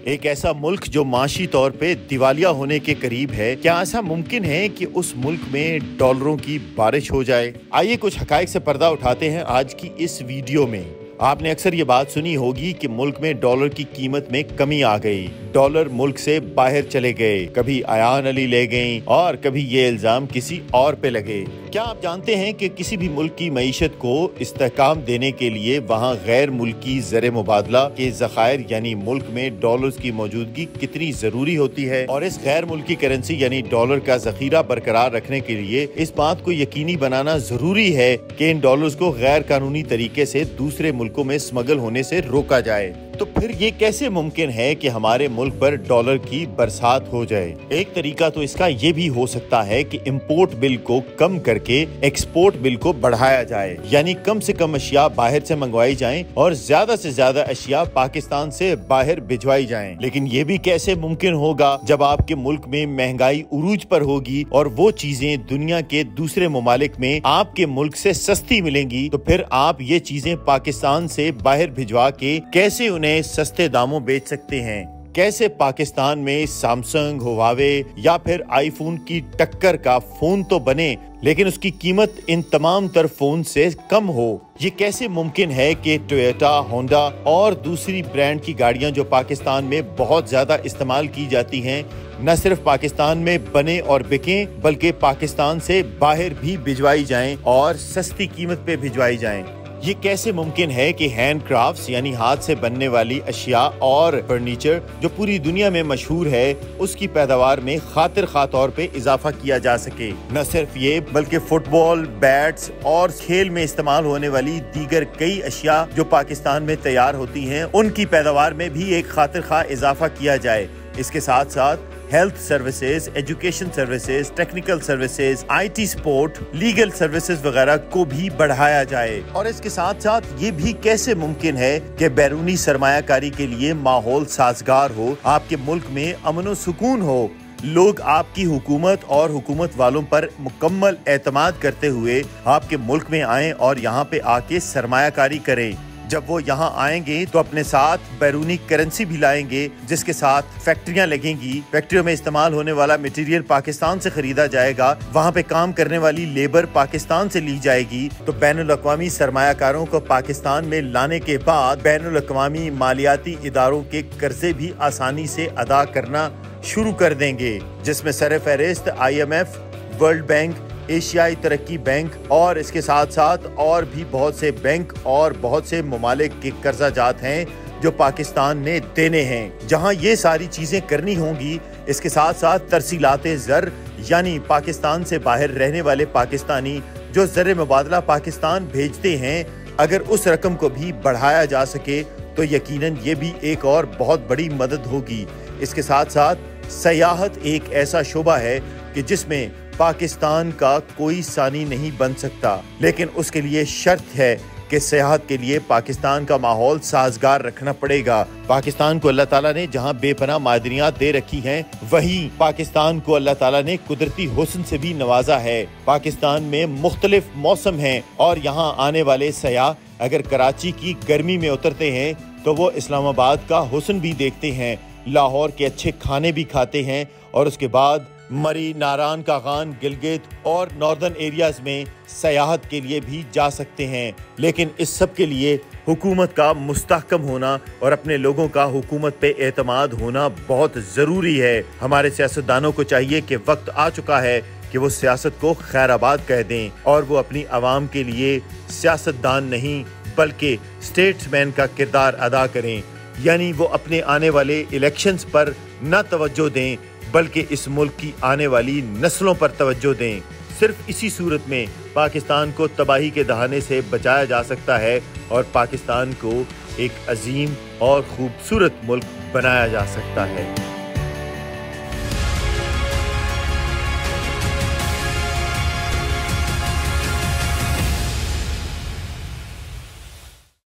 ایک ایسا ملک جو معاشی طور پہ دیوالیہ ہونے کے قریب ہے، کیا ایسا ممکن ہے کہ اس ملک میں ڈالروں کی بارش ہو جائے؟ آئیے کچھ حقائق سے پردہ اٹھاتے ہیں آج کی اس ویڈیو میں۔ آپ نے اکثر یہ بات سنی ہوگی کہ ملک میں ڈالر کی قیمت میں کمی آ گئی، ڈالر ملک سے باہر چلے گئے، کبھی ایان علی لے گئیں اور کبھی یہ الزام کسی اور پہ لگے۔ کیا آپ جانتے ہیں کہ کسی بھی ملک کی معیشت کو استحکام دینے کے لیے وہاں غیر ملکی زر مبادلہ کے ذخائر یعنی ملک میں ڈالرز کی موجودگی کتنی ضروری ہوتی ہے؟ اور اس غیر ملکی کرنسی یعنی ڈالر کا ذخیرہ برقرار رکھنے کے لیے اس بات کو یقینی بنانا ضروری ہے کہ ان ڈالرز کو غیر قانونی طریقے سے دوسرے ملکوں میں اسمگل ہونے سے روکا جائے۔ تو پھر یہ کیسے ممکن ہے کہ ہمارے ملک پر ڈالر کی برسات ہو جائے؟ ایک طریقہ تو اس کا یہ بھی ہو سکتا ہے کہ امپورٹ بل کو کم کر کے ایکسپورٹ بل کو بڑھایا جائے، یعنی کم سے کم اشیاء باہر سے منگوائی جائیں اور زیادہ سے زیادہ اشیاء پاکستان سے باہر بھجوائی جائیں۔ لیکن یہ بھی کیسے ممکن ہوگا جب آپ کے ملک میں مہنگائی عروج پر ہوگی اور وہ چیزیں دنیا کے دوسرے ممالک میں آپ کے ملک سے سستی ملیں گی؟ تو پھر آپ یہ چیزیں پاکستان سے باہر بھجوا کے کیسے انہیں سستے داموں بیچ سکتے ہیں؟ کیسے پاکستان میں سامسنگ، ہواوے یا پھر آئی فون کی ٹکر کا فون تو بنے لیکن اس کی قیمت ان تمام تر فون سے کم ہو؟ یہ کیسے ممکن ہے کہ ٹویوٹا، ہونڈا اور دوسری برانڈ کی گاڑیاں جو پاکستان میں بہت زیادہ استعمال کی جاتی ہیں نہ صرف پاکستان میں بنے اور بکیں بلکہ پاکستان سے باہر بھی بھجوائی جائیں اور سستی قیمت پہ بھجوائی جائیں؟ یہ کیسے ممکن ہے کہ ہینڈ کرافٹس یعنی ہاتھ سے بننے والی اشیاء اور فرنیچر جو پوری دنیا میں مشہور ہے اس کی پیداوار میں خاطر خواہ طور پہ اضافہ کیا جا سکے؟ نہ صرف یہ بلکہ فٹ بال، بیٹس اور کھیل میں استعمال ہونے والی دیگر کئی اشیاء جو پاکستان میں تیار ہوتی ہیں ان کی پیداوار میں بھی ایک خاطر خواہ اضافہ کیا جائے۔ اس کے ساتھ ساتھ health services, education services, technical services, I T support, legal services وغیرہ کو بھی بڑھایا جائے۔ اور اس کے ساتھ ساتھ یہ بھی کیسے ممکن ہے کہ بیرونی سرمایہ کاری کے لیے ماحول سازگار ہو، آپ کے ملک میں امن و سکون ہو، لوگ آپ کی حکومت اور حکومت والوں پر مکمل اعتماد کرتے ہوئے آپ کے ملک میں آئیں اور یہاں پہ آ کے سرمایہ کاری کریں۔ جب وہ یہاں آئیں گے تو اپنے ساتھ بیرونی کرنسی بھی لائیں گے جس کے ساتھ فیکٹریاں لگیں گی، فیکٹریوں میں استعمال ہونے والا میٹیریل پاکستان سے خریدا جائے گا، وہاں پہ کام کرنے والی لیبر پاکستان سے لی جائے گی، تو بین الاقوامی سرمایہ کاروں کو پاکستان میں لانے کے بعد بین الاقوامی مالیاتی اداروں کے قرضے بھی آسانی سے ادا کرنا شروع کر دیں گے، جس میں سر فہرست IMF، ورلڈ بینک، ایشیائی ترقی بینک اور اس کے ساتھ ساتھ اور بھی بہت سے بینک اور بہت سے ممالک کے قرضہ جات ہیں جو پاکستان نے دینے ہیں۔ جہاں یہ ساری چیزیں کرنی ہوں گی، اس کے ساتھ ساتھ ترسیلات زر یعنی پاکستان سے باہر رہنے والے پاکستانی جو زر مبادلہ پاکستان بھیجتے ہیں، اگر اس رقم کو بھی بڑھایا جا سکے تو یقیناً یہ بھی ایک اور بہت بڑی مدد ہوگی۔ اس کے ساتھ ساتھ سیاحت ایک ایسا شعبہ ہے کہ جس میں پاکستان کا کوئی ثانی نہیں بن سکتا، لیکن اس کے لیے شرط ہے کہ سیاحت کے لیے پاکستان کا ماحول سازگار رکھنا پڑے گا۔ پاکستان کو اللہ تعالیٰ نے جہاں بے پناہ معدنیات دے رکھی ہیں وہیں پاکستان کو اللہ تعالیٰ نے قدرتی حسن سے بھی نوازا ہے۔ پاکستان میں مختلف موسم ہیں اور یہاں آنے والے سیاح اگر کراچی کی گرمی میں اترتے ہیں تو وہ اسلام آباد کا حسن بھی دیکھتے ہیں، لاہور کے اچھے کھانے بھی کھاتے ہیں اور اس کے بعد مری، ناران کاغان، گلگت اور ناردرن ایریاز میں سیاحت کے لیے بھی جا سکتے ہیں۔ لیکن اس سب کے لیے حکومت کا مستحکم ہونا اور اپنے لوگوں کا حکومت پہ اعتماد ہونا بہت ضروری ہے۔ ہمارے سیاستدانوں کو چاہیے کہ وقت آ چکا ہے کہ وہ سیاست کو خیر آباد کہہ دیں اور وہ اپنی عوام کے لیے سیاستدان نہیں بلکہ اسٹیٹس مین کا کردار ادا کریں، یعنی وہ اپنے آنے والے الیکشنز پر نہ توجہ دیں بلکہ اس ملک کی آنے والی نسلوں پر توجہ دیں۔ صرف اسی صورت میں پاکستان کو تباہی کے دہانے سے بچایا جا سکتا ہے اور پاکستان کو ایک عظیم اور خوبصورت ملک بنایا جا سکتا ہے۔